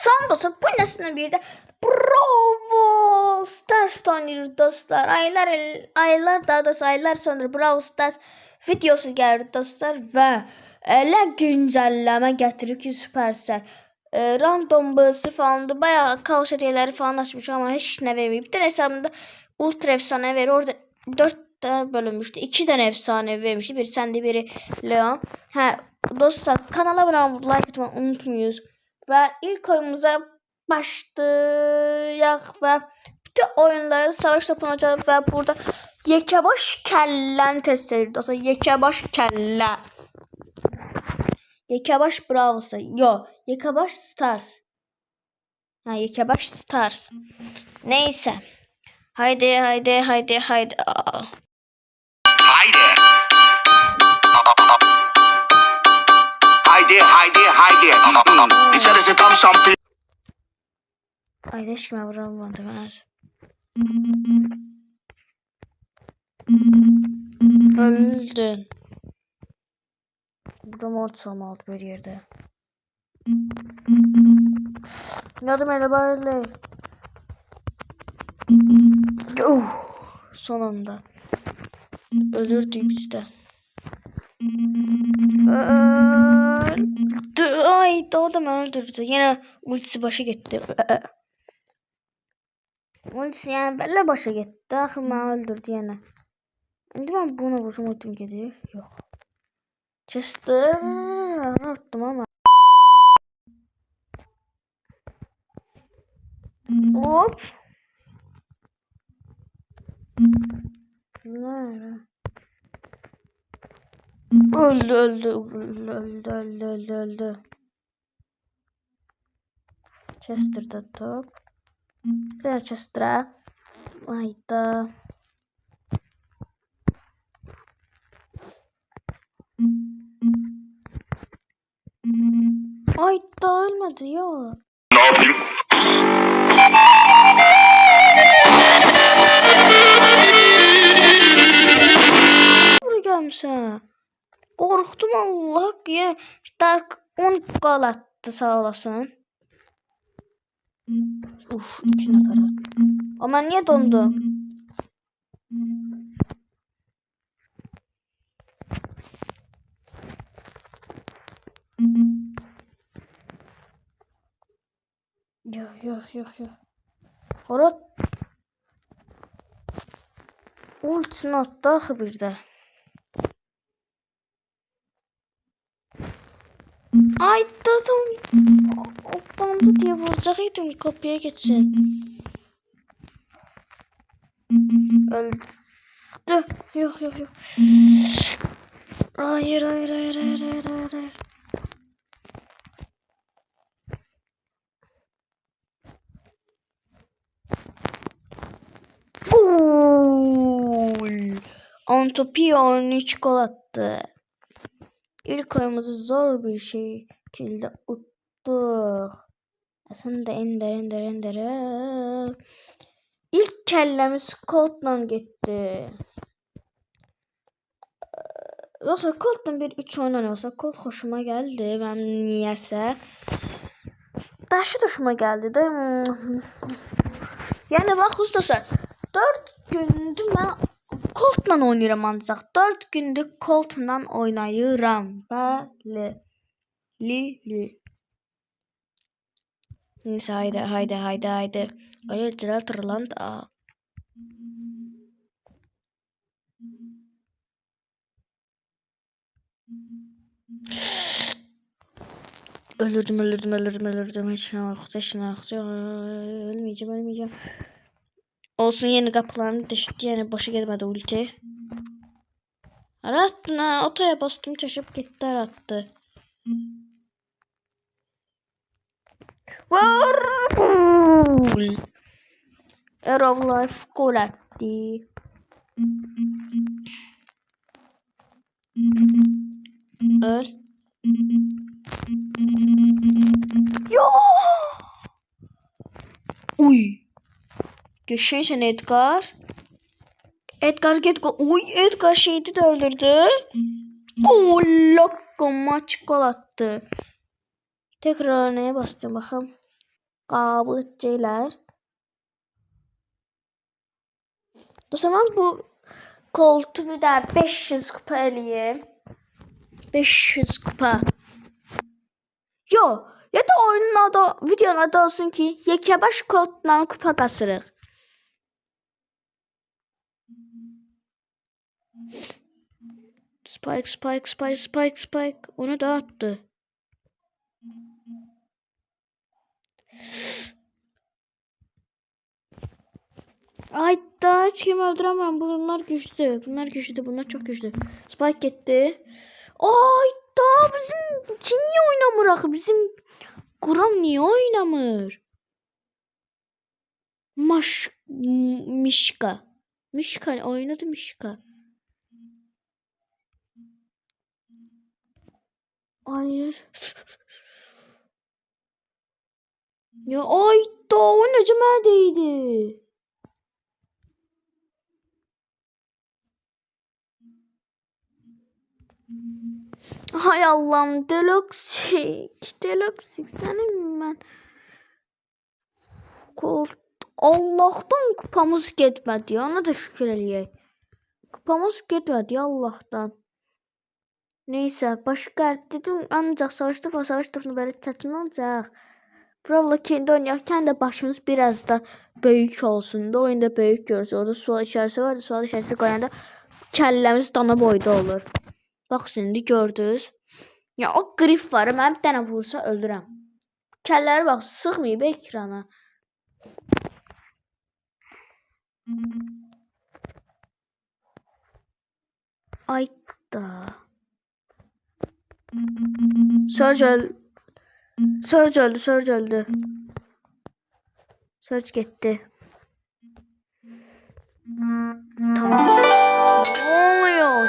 Salam dostlar, bu nesinin bir de Brawl Stars oynayırız dostlar. Aylar daha doğrusu aylar sonra Brawl Stars videosu gəlir dostlar və elə güncəlləmə gətirib ki, Supercell random bölüsü falandı. Bayağı kaos hediyeleri falan açmış ama hiç ne vermeyip. Bir tane hesabımda ultra efsane verir. Orada 4 tane bölünmüştü. 2 tane efsane vermişti. Biri sende, biri Leon. Ha dostlar, kanala abone olmayı, like atmayı unutmayın. Ve ilk oyunumuza başlayaq ve bütün oyunları savaş topuna açalım ve burada yekəbaş kəlləni test edirik dostlar. Yekəbaş kəllə. Yekəbaş Bravos'a. Yo, Yekəbaş Stars. Ha, Yekəbaş Stars. Neyse. Haydi. Haydi. İçerisi tam şampiyon. Haydi eşkime vuramadım her. Öldün. Burada mort salmalı bir yerde. Yardım hele böyle. Son anda. Ölürdük biz de. Ay doğdum öldürdü. Yine ultisi başa gitti. Ultisi yani böyle başa gitti. Aklıma öldürdü yine. Şimdi ben buna vursam ultim gidiyor. Yok. Chester attım ama. Hop. Nerede? Öldü. Chester'da top. Bir tane Chester'a. Hayda. Hayda ölmedi ya. Ne yapayım? Buraya gelmişsin. Korktum Allah ya. Dark 10 gol attı sağ olasın. Uf, 2 nefere. Ama niye dondu? Yok. Orada ultisini attı axı bir də. Ay dadım. O bandı diye vuracaqdım kapıya geçsin. Öldü. Yok. Hayır. Gol. Antopion 3 gol attı. İlk oyunumuzu zor bir şekilde uttuk. Sen de ender. İlk kellemiz Colt'la gitti. Yoksa Colt'la bir 3 oynanıyorsa Colt hoşuma geldi. Ben niyeyse. Daşı hoşuma geldi de. Yani bak ustasa 4 gündür ben Colt'la oynayıram ancaq. 4 gündür Colt'la oynayıram. Bəli. Li. Neyse haydi. Galetiler tırlandı. Ölürdüm. Hiç ölmeyeceğim. Olsun, yeni kapılarını deşti. Yani boşa gelmedi ulti. Arattın ha. Otoya bastım, çaşıp gitti arattı. Var. Air of Life gol etti. Öl. Yo. Uy. Geçeysen Edgar. Edgar git. Uy, Edgar şeydi de öldürdü. Gol. Maç gol attı. Tekrar neye bastım bakalım. Qəbul edəcəklər. O zaman bu koltuğu bir də 500 kupa eləyim. 500 kupa. Yo, ya da oyunun adı, videonun adı olsun ki, Yekəbaş kodla kupa kasırıq. Spike. Onu da attı. Ay da hiç kim öldüremem. Bunlar güçlü. Bunlar çok güçlü. Spike gitti. Ay da bizim kim niye oynamır? Bizim Kuram niye oynamır? Mişka. Mişka oynadı Mişka. Hayır. Ya ay da o necəmədeydi? Hay Allah'ım Deluxik senin ben. Allah'tan kupamız getmədi ya. Ona da şükür eləyək. Kupamız getmədi Allah'tan. Neyse başka dedim ancak savaş topu böyle çətin olacaq. Brawl'la kendi oynayarken de başımız biraz da büyük olsun da oyunda büyük görürüz. Orada sual işarəsi var. Sual işarəsi koyanda kəlləmiz dana boyda olur. Bak şimdi gördünüz. Ya o grif var. Mən bir dənə vursa öldürəm. Kəlləri bak sıxmayıb ekrana. Ay da. Surge öldü. Surge gitti. Tamam. Ne oluyor?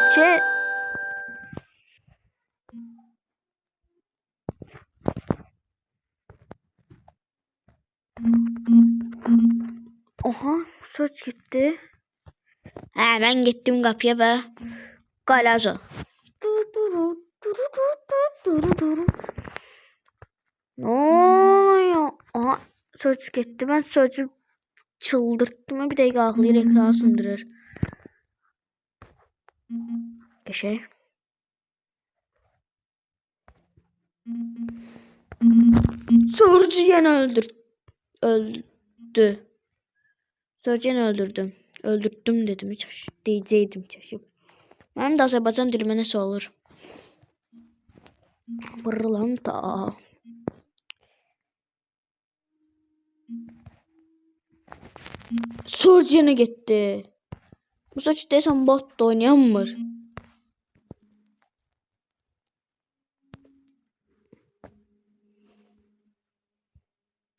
Oha, Surge gitti. Ben gittim kapıya ve Galazo. Ne oluyor? Aha, Surge gitti. Ben Surge'ü çıldırttım. Bir dakika ağlayır, ekranı sındırır. Geçey. Surge'ü yine öldü. Surge'ü yine öldürdüm. Öldürttüm dedim. Hiç diyeceydim çeşip. Benim de Azerbaycan dilime nasıl olur? Pırlanta. Surge yine gitti. Bu saç desem bot da oynayamır.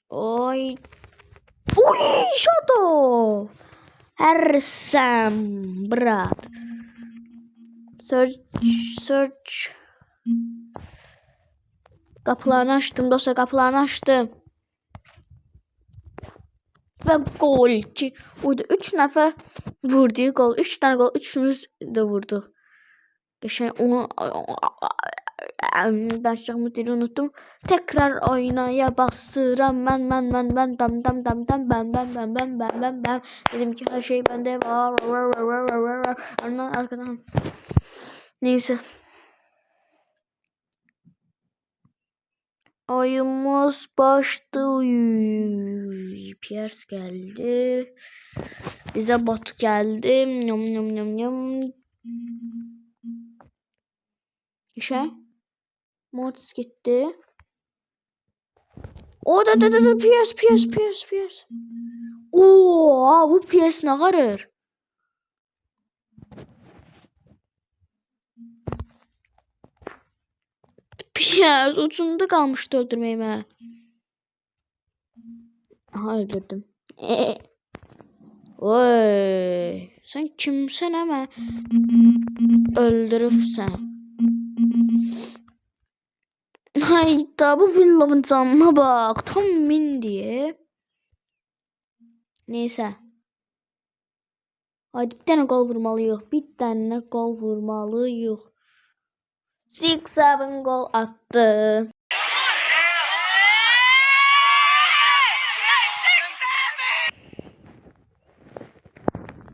Oy. Oy Shadow. Hersem brat. Search. Kapılarını açtım dostlar, kapılarını açtım. Ve gol ki. Orada 3 nəfər vurdu gol. 3 tane gol. Üçümüz de vurdu. Geçen onu danışacağımı dili unuttum. Tekrar oynaya bastıram ben dedim ki her şey bende var. Arkadan. Neyse. Oyunumuz başlıyor. Pierce geldi. Bize bot geldi. Nom. İşe. Mortis gitti. O da Pierce. Oo, bu Pierce ne kadar? Pierce ucunda kalmıştı öldürmeyime. Aha öldürdüm. Oy, sen kimsen ama öldürüpsen. Hayda bu villavın canına bak. Tam min diye. Neyse. Haydi bir tane gol vurmalıyıq. 6-7 gol attı.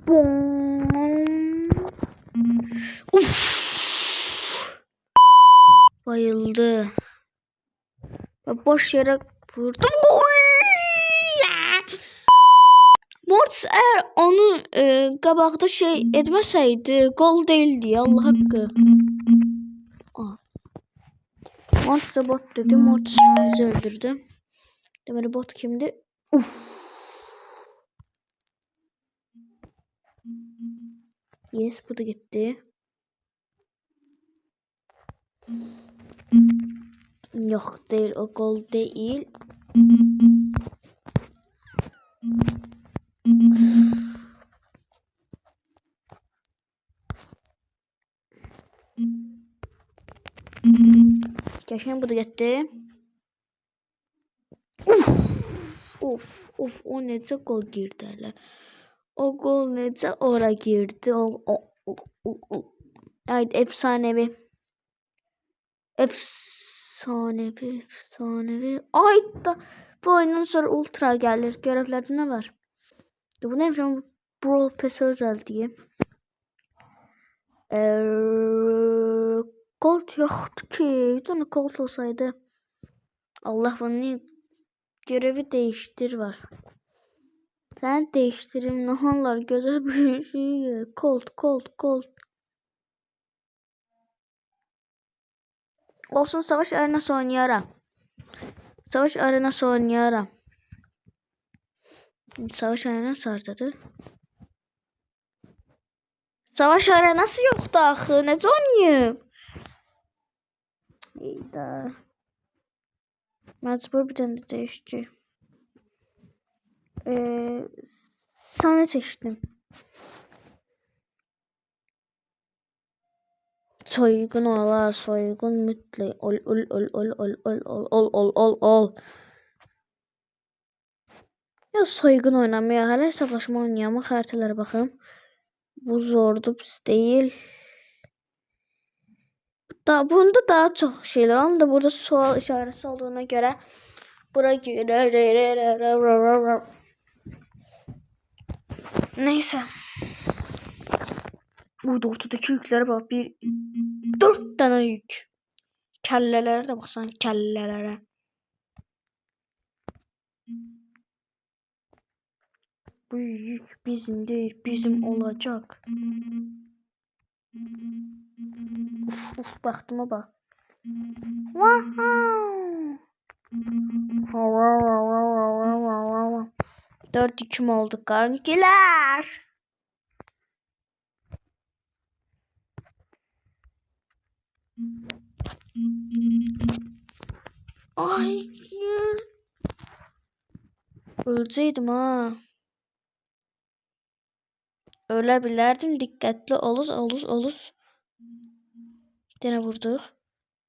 Bom. Uf. Bayıldı. Ve boş yere vurdum. Gol. Mortis eğer onu qabaqda şey etməsəydi, gol değildi. Allah haqqı. Mortis'e bot dedi. Mortis bizi öldürdü. Deməli bot kimdi? Uf. Yes, bu da gitti. Yok değil, o gol değil. Geçen bu da gitti. Of, o necə gol girdi hələ. O gol necə ora girdi. Ay, efsanevi. Efsanevi. Ay da bu oyundan sonra ultra gəlir. Görevlərdə nə var? Bu neymiş? Brawl Pass özel diye. Gold yoktu ki. Bir tane gold olsaydı. Allah bunu görevi değiştir var. Sen değiştirim ne anlar güzel bir şey. Gold. Olsun savaş arenası oynayaram. Savaş arenası hardadır? Savaş arenası yoktu axı. Necə oynayım? İyda. Məcbur bir dənə də değişəcək. Səni seçdim. Soygun olar, soygun mütləq. Ol. Ya soygun oynamaya, hələ hesablaşma oynayamam. Xəritələrə baxım. Bu zordu, pis değil. Bunda daha çok şeyler var. Da burada sual işareti olduğuna göre buraya neyse. Burada ortadaki yüklere bak. 4 tane yük. Kellelere de baksan, kellelere. Bu yük bizim değil, bizim olacak. Uf, baktıma bak. Wow. 4-2 olduk kankiler. Hayır. Ölseydim ha. Ölebilirdim. Dikkatli oluz. Bir tane vurduk.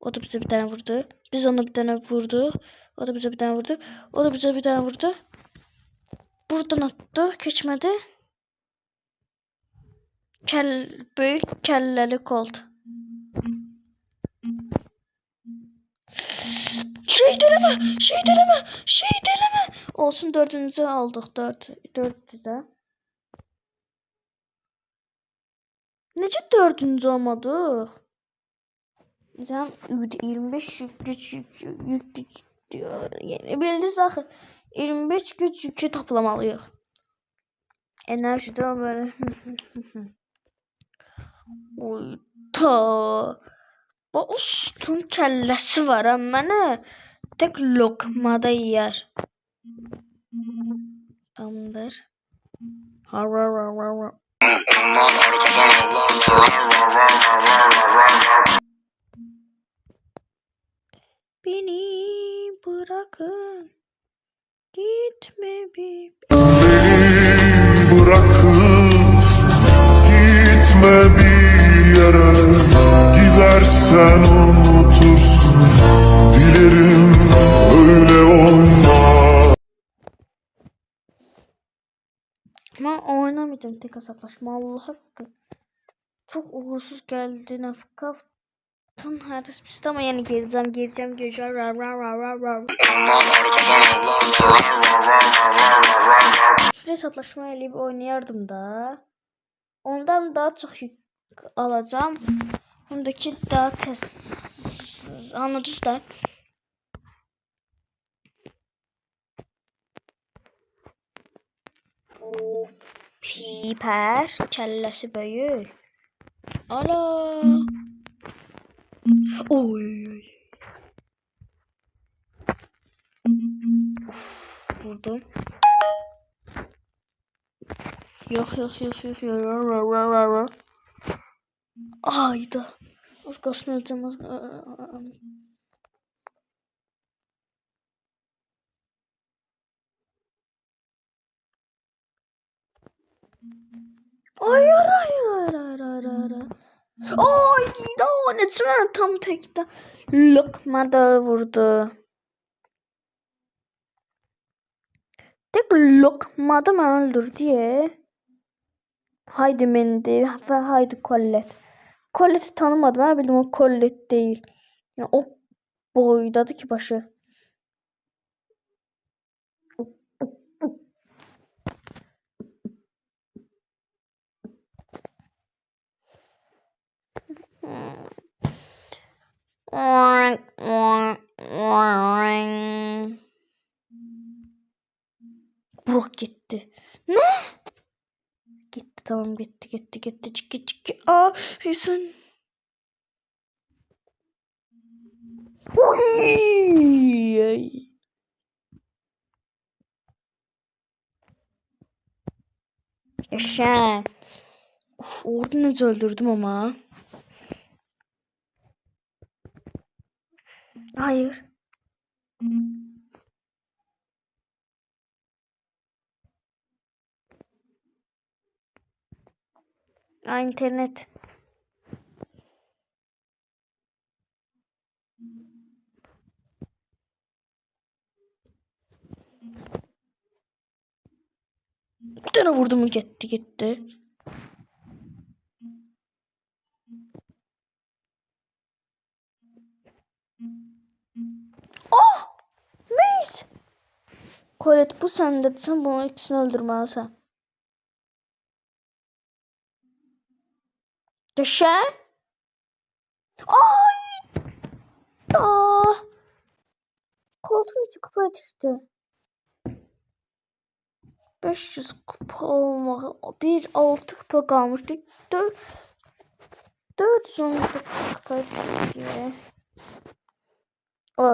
O da bize bir tane vurdu. Biz ona bir tane vurduk. O da bize bir tane vurdu. O da bize bir tane vurdu. Buradan attı. Geçmedi. Büyük kelleli kolt. Şey deleme. Olsun, dördüncü aldık. Dördü de. Nece dördüncü olmadık? Sen 25 güç diyor. Yani bildiniz axı. 25 güç yükü toplamalıyıq. Enerji de böyle. Oy ta. O sütun kəlləsi var ha mənə. Tek lokmada yer. Tamamdır. Beni bırakın. Gitme bir. Beni bırakın. Gitme bir yere. Gidersen unutursun. Dilerim öyle olma. Ben oynamayacağım tek hesaplaşma. Allah hakkı. Çok uğursuz geldi Nafka. Ton her pist ama yani gireceğim. Şuraya hesaplaşma eleyip oynayardım da. Ondan daha çox yük alacağım. Həm də ki daha tez. Anladınız da. Piper kəlləsi böyük. Ala. Oy. Vurdum. Yok. Ayda. Az qalsın öləcəm. Hayır. Ay da necə tam təkdə lokmada vurdu. Tek lokmada mən öldürdü ya. Haydi Mendi və haydi Colette. Colette'i tanımadım. Ben bildim o Colette değil. Yani o boydadı ki başı. Brock gitti. Ne? Gitti tamam gitti. Çık. Aa Hüsn. Uy. Yaşa. Of, orada nasıl öldürdüm ama. Hayır. Aa, internet. Bir tane vurdum gitti. Oh! Mis! Colette bu sende. Sen bunu ikisini öldürmelisin. Düşe. Ay! Aa! Koltuğun içi kupaya düştü. 500 kupa olmağı. 1-6 kupa kalmıştı. 410 kupa düştü. O.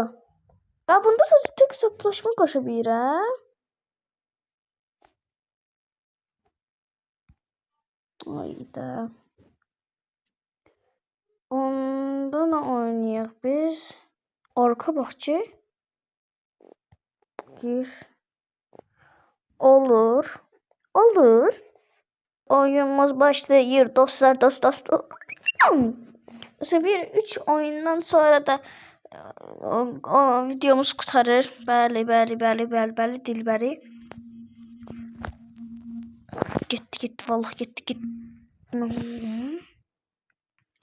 Ya bunda sadece tek hesaplaşma koşabilirim. Hayda. Onda ne oynayaq biz? Arka bahçe. Gir. Olur. Oyunumuz başlayır dostlar. Mesela 3 oyundan sonra da o videomuz kurtarır. Bəli, Dilbəri. Gitti vallahi gitti.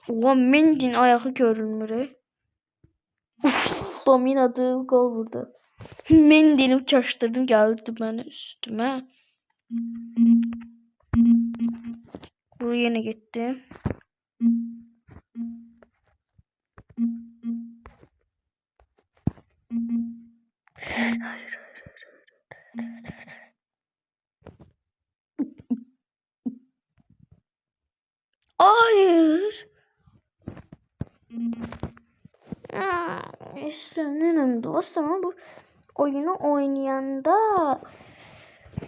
Oha Mendi'nin ayağı görünmür. Uf, dominadı gol vurdu. Mendi'ni uçaştırdım geldi bana üstüme. Bu yine gitti. Hayır. Hayır. İşte ne dostum bu oyunu oynayanda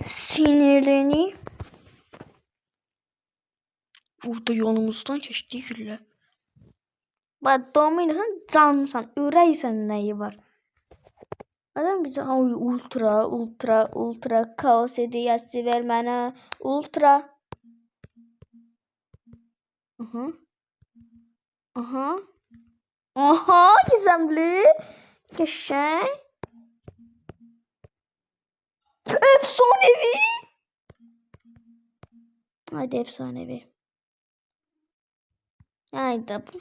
sinirleni. Burada yolumuzdan geçti gülle. Bak dominansan cansan, üreysen neyi var? Adam bize ultra kaos hediyesi ver bana. Ultra. Aha gizemli. Geçen. Efsanevi. Hadi efsanevi. Haydi bu.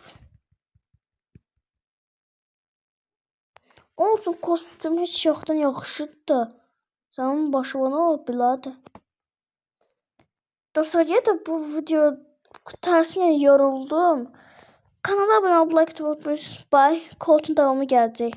Olsun kostüm hiç yoktan yakışırdı. Senin başına o biladı. Dostlar ya da bu video qutarsın, yani yoruldum. Kanala abone olmayı, like atmayı unutmayın. Bye. Koltuğun davamı gelecek.